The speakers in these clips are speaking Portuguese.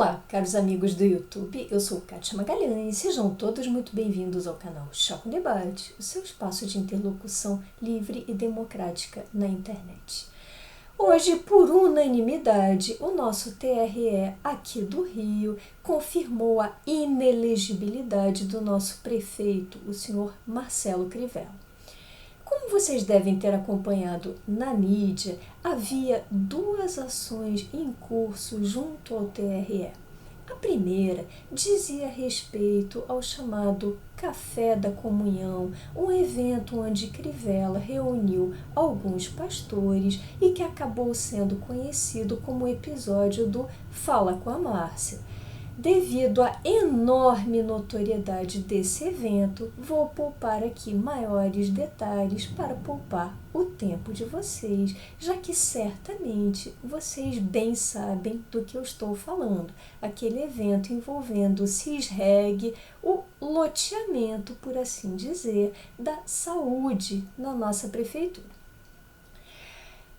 Olá, caros amigos do YouTube, eu sou Kátia Magalhães e sejam todos muito bem-vindos ao canal Chá com Debate, o seu espaço de interlocução livre e democrática na internet. Hoje, por unanimidade, o nosso TRE aqui do Rio confirmou a inelegibilidade do nosso prefeito, o senhor Marcelo Crivella. Como vocês devem ter acompanhado na mídia, havia duas ações em curso junto ao TRE. A primeira dizia respeito ao chamado Café da Comunhão, um evento onde Crivella reuniu alguns pastores e que acabou sendo conhecido como o episódio do Fala com a Márcia. Devido à enorme notoriedade desse evento, vou poupar aqui maiores detalhes para poupar o tempo de vocês, já que certamente vocês bem sabem do que eu estou falando. Aquele evento envolvendo o CISREG, o loteamento, por assim dizer, da saúde na nossa prefeitura.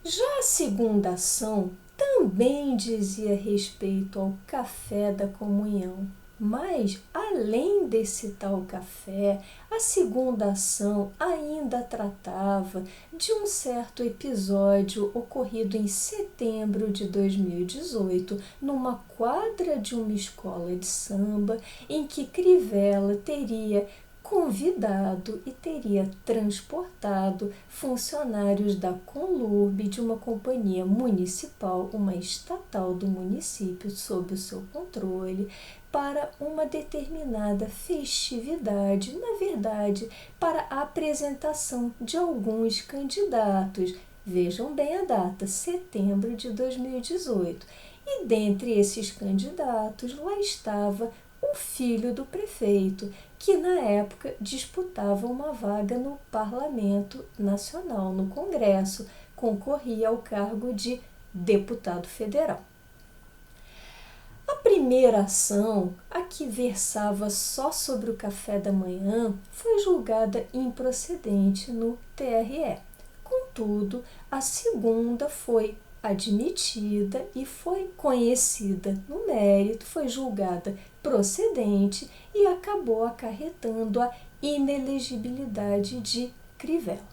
Já a segunda ação também dizia respeito ao café da comunhão, mas além desse tal café, a segunda ação ainda tratava de um certo episódio ocorrido em setembro de 2018, numa quadra de uma escola de samba, em que Crivella teria convidado e teria transportado funcionários da Conlurb, de uma companhia municipal, uma estatal do município sob o seu controle, para uma determinada festividade, na verdade, para a apresentação de alguns candidatos. Vejam bem a data, setembro de 2018. E dentre esses candidatos, lá estava o filho do prefeito, que na época disputava uma vaga no Parlamento Nacional, no Congresso, concorria ao cargo de deputado federal. A primeira ação, a que versava só sobre o café da manhã, foi julgada improcedente no TRE. Contudo, a segunda foi admitida e foi conhecida no mérito, foi julgada procedente e acabou acarretando a inelegibilidade de Crivella.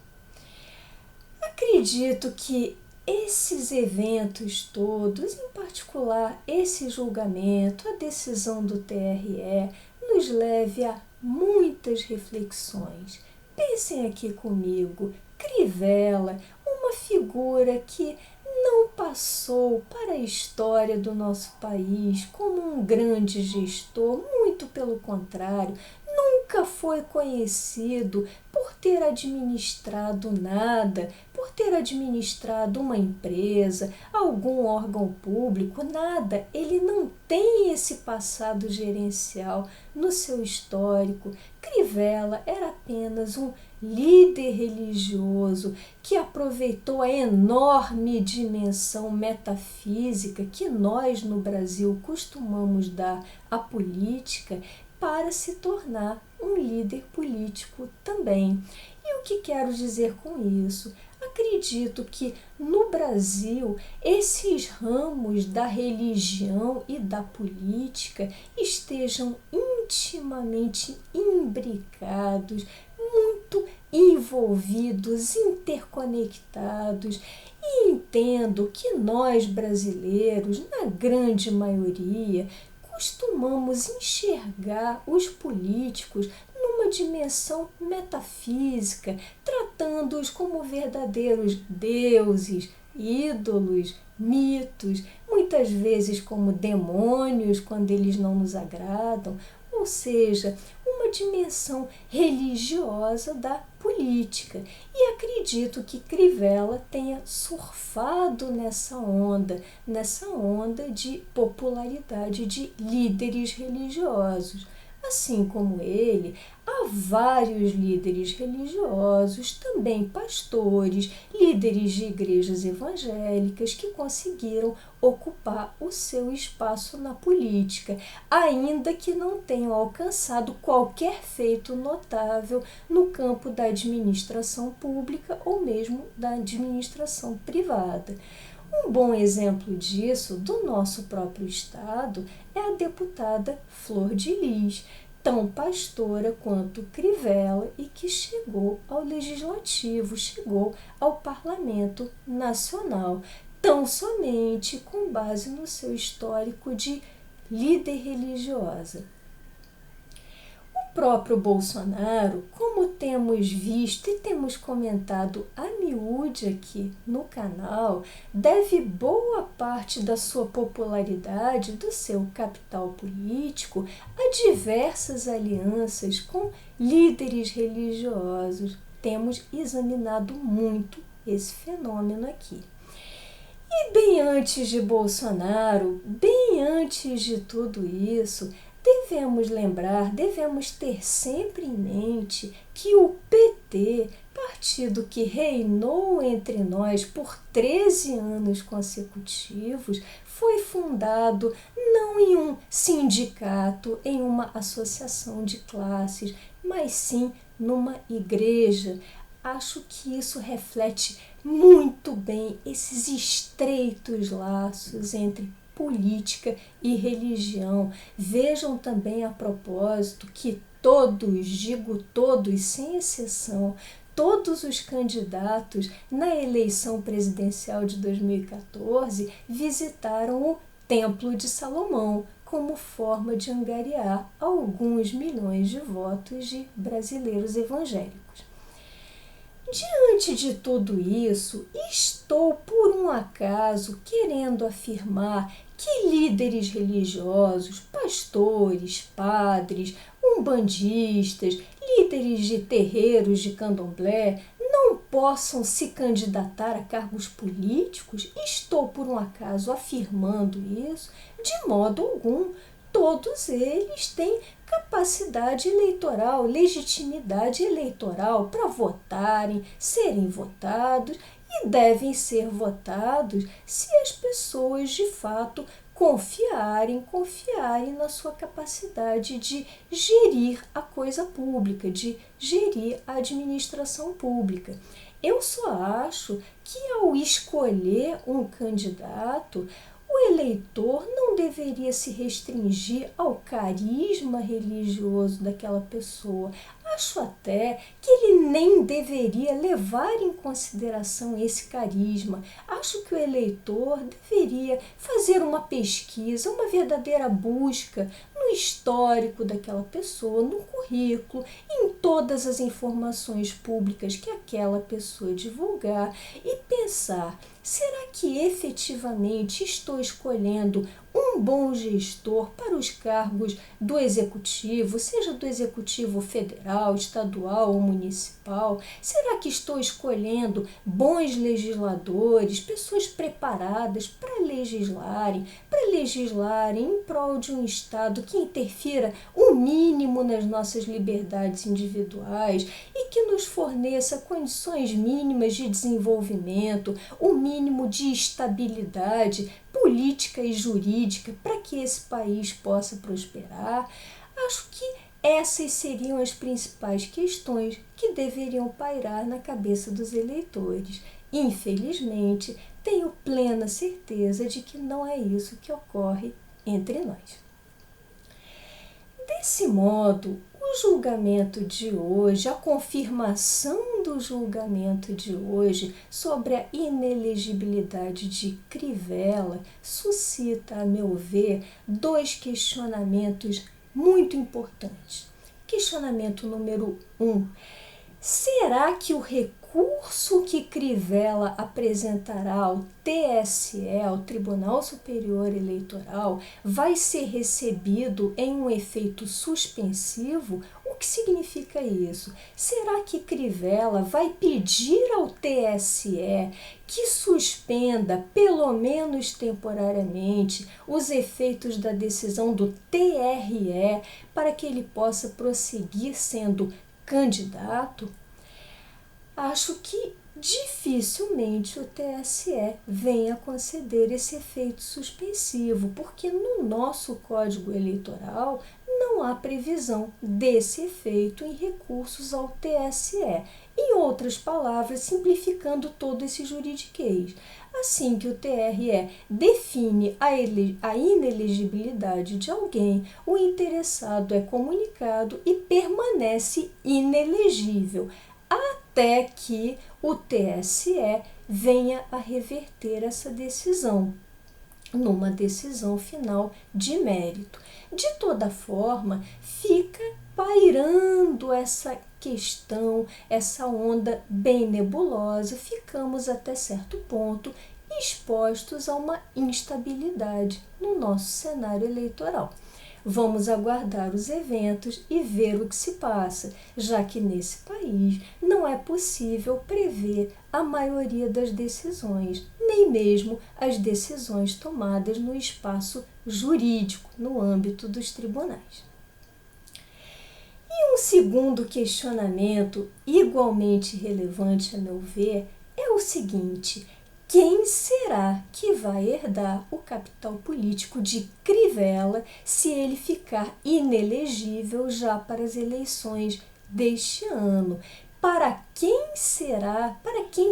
Acredito que esses eventos todos, em particular esse julgamento, a decisão do TRE, nos leve a muitas reflexões. Pensem aqui comigo, Crivella, uma figura que não passou para a história do nosso país como um grande gestor, muito pelo contrário, nunca foi conhecido por ter administrado nada, por ter administrado uma empresa, algum órgão público, nada. Ele não tem esse passado gerencial no seu histórico. Crivella era apenas um líder religioso que aproveitou a enorme dimensão metafísica que nós no Brasil costumamos dar à política para se tornar um líder político também. E o que quero dizer com isso? Acredito que no Brasil esses ramos da religião e da política estejam intimamente imbricados, muito envolvidos, interconectados, e entendo que nós brasileiros, na grande maioria, costumamos enxergar os políticos numa dimensão metafísica, tratando-os como verdadeiros deuses, ídolos, mitos, muitas vezes como demônios quando eles não nos agradam, ou seja, uma dimensão religiosa da política. E acredito que Crivella tenha surfado nessa onda de popularidade de líderes religiosos. Assim como ele, há vários líderes religiosos, também pastores, líderes de igrejas evangélicas que conseguiram ocupar o seu espaço na política, ainda que não tenham alcançado qualquer feito notável no campo da administração pública ou mesmo da administração privada. Um Um bom exemplo disso, do nosso próprio estado, é a deputada Flor de Lis, tão pastora quanto Crivella e que chegou ao Legislativo, chegou ao Parlamento Nacional, tão somente com base no seu histórico de líder religiosa. O próprio Bolsonaro, como temos visto e temos comentado a miúde aqui no canal, deve boa parte da sua popularidade, do seu capital político, a diversas alianças com líderes religiosos. Temos examinado muito esse fenômeno aqui. E bem antes de Bolsonaro, bem antes de tudo isso, devemos ter sempre em mente que o PT, partido que reinou entre nós por 13 anos consecutivos, foi fundado não em um sindicato, em uma associação de classes, mas sim numa igreja. Acho que isso reflete muito bem esses estreitos laços entre política e religião. Vejam também a propósito que todos, digo todos, sem exceção, todos os candidatos na eleição presidencial de 2014 visitaram o Templo de Salomão como forma de angariar alguns milhões de votos de brasileiros evangélicos. Diante de tudo isso, estou por um acaso querendo afirmar que líderes religiosos, pastores, padres, umbandistas, líderes de terreiros de candomblé não possam se candidatar a cargos políticos? Estou por um acaso afirmando isso? De modo algum. Todos eles têm capacidade eleitoral, legitimidade eleitoral para votarem, serem votados e devem ser votados se as pessoas de fato confiarem na sua capacidade de gerir a coisa pública, de gerir a administração pública. Eu só acho que ao escolher um candidato, o eleitor não deveria se restringir ao carisma religioso daquela pessoa. Acho até que ele nem deveria levar em consideração esse carisma. Acho que o eleitor deveria fazer uma pesquisa, uma verdadeira busca no histórico daquela pessoa, no currículo, em todas as informações públicas que aquela pessoa divulgar e pensar: será que efetivamente estou escolhendo um bom gestor para os cargos do executivo, seja do executivo federal, estadual ou municipal? Será que estou escolhendo bons legisladores, pessoas preparadas para legislarem em prol de um Estado que interfira o mínimo nas nossas liberdades individuais e que nos forneça condições mínimas de desenvolvimento, o mínimo de estabilidade política e jurídica para que esse país possa prosperar? Acho que essas seriam as principais questões que deveriam pairar na cabeça dos eleitores. Infelizmente, tenho plena certeza de que não é isso que ocorre entre nós. Desse modo, o julgamento de hoje, a confirmação do julgamento de hoje sobre a inelegibilidade de Crivella suscita, a meu ver, dois questionamentos muito importantes. Questionamento número 1. Será que o recurso que Crivella apresentará ao TSE, ao Tribunal Superior Eleitoral, vai ser recebido em um efeito suspensivo? O que significa isso? Será que Crivella vai pedir ao TSE que suspenda, pelo menos temporariamente, os efeitos da decisão do TRE para que ele possa prosseguir sendo candidato? Acho que dificilmente o TSE venha conceder esse efeito suspensivo, porque no nosso Código Eleitoral não há previsão desse efeito em recursos ao TSE. Em outras palavras, simplificando todo esse juridiquês. Assim que o TRE define a inelegibilidade de alguém, o interessado é comunicado e permanece inelegível, até que o TSE venha a reverter essa decisão, numa decisão final de mérito. De toda forma, fica pairando essa questão, essa onda bem nebulosa, ficamos até certo ponto expostos a uma instabilidade no nosso cenário eleitoral. Vamos aguardar os eventos e ver o que se passa, já que nesse país não é possível prever a maioria das decisões, nem mesmo as decisões tomadas no espaço jurídico, no âmbito dos tribunais. E um segundo questionamento, igualmente relevante a meu ver, é o seguinte: quem será que vai herdar o capital político de Crivella se ele ficar inelegível já para as eleições deste ano? Para quem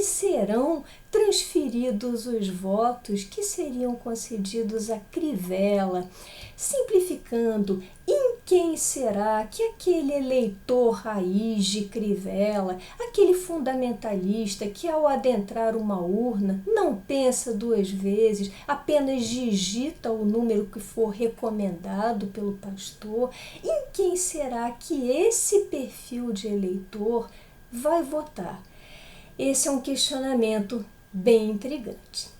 serão transferidos os votos que seriam concedidos a Crivella? Simplificando, em quem será que aquele eleitor raiz de Crivella, aquele fundamentalista que ao adentrar uma urna não pensa duas vezes, apenas digita o número que for recomendado pelo pastor, em quem será que esse perfil de eleitor vai votar? Esse é um questionamento bem intrigante.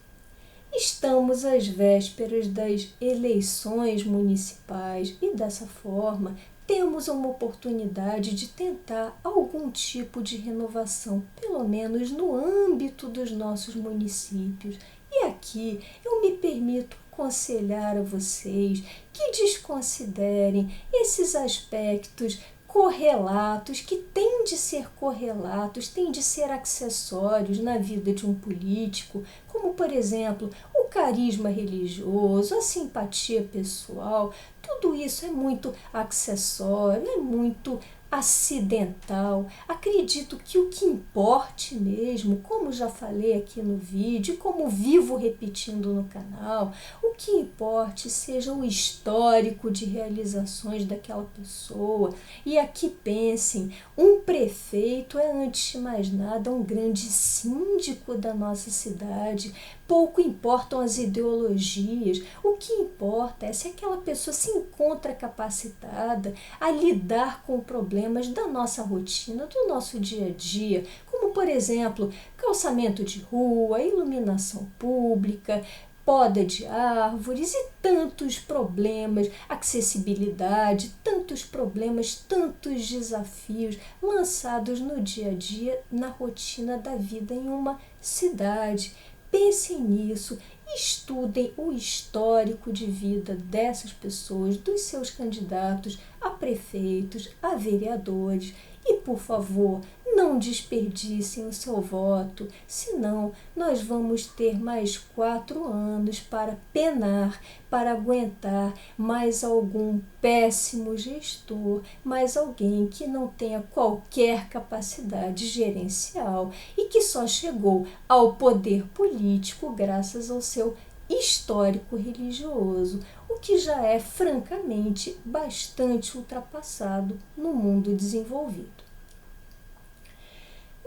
Estamos às vésperas das eleições municipais e, dessa forma, temos uma oportunidade de tentar algum tipo de renovação, pelo menos no âmbito dos nossos municípios. E aqui eu me permito aconselhar a vocês que desconsiderem esses aspectos correlatos, que têm de ser correlatos, têm de ser acessórios na vida de um político, como, por exemplo, o carisma religioso, a simpatia pessoal. Tudo isso é muito acessório, é muito acidental. Acredito que o que importe mesmo, como já falei aqui no vídeo, como vivo repetindo no canal, o que importe seja o histórico de realizações daquela pessoa. E aqui pensem, um prefeito é, antes de mais nada, um grande síndico da nossa cidade. Pouco importam as ideologias, o que importa é se aquela pessoa se encontra capacitada a lidar com problemas da nossa rotina, do nosso dia a dia, como, por exemplo, calçamento de rua, iluminação pública, poda de árvores e tantos problemas, acessibilidade, tantos problemas, tantos desafios lançados no dia a dia, na rotina da vida em uma cidade. Pensem nisso, estudem o histórico de vida dessas pessoas, dos seus candidatos a prefeitos, a vereadores e, por favor, não desperdicem o seu voto, senão nós vamos ter mais 4 anos para penar, para aguentar mais algum péssimo gestor, mais alguém que não tenha qualquer capacidade gerencial e que só chegou ao poder político graças ao seu histórico religioso, o que já é francamente bastante ultrapassado no mundo desenvolvido.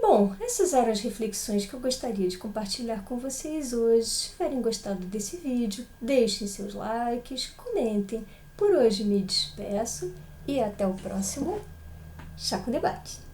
Bom, essas eram as reflexões que eu gostaria de compartilhar com vocês hoje. Se tiverem gostado desse vídeo, deixem seus likes, comentem. Por hoje me despeço e até o próximo Chá com Debate.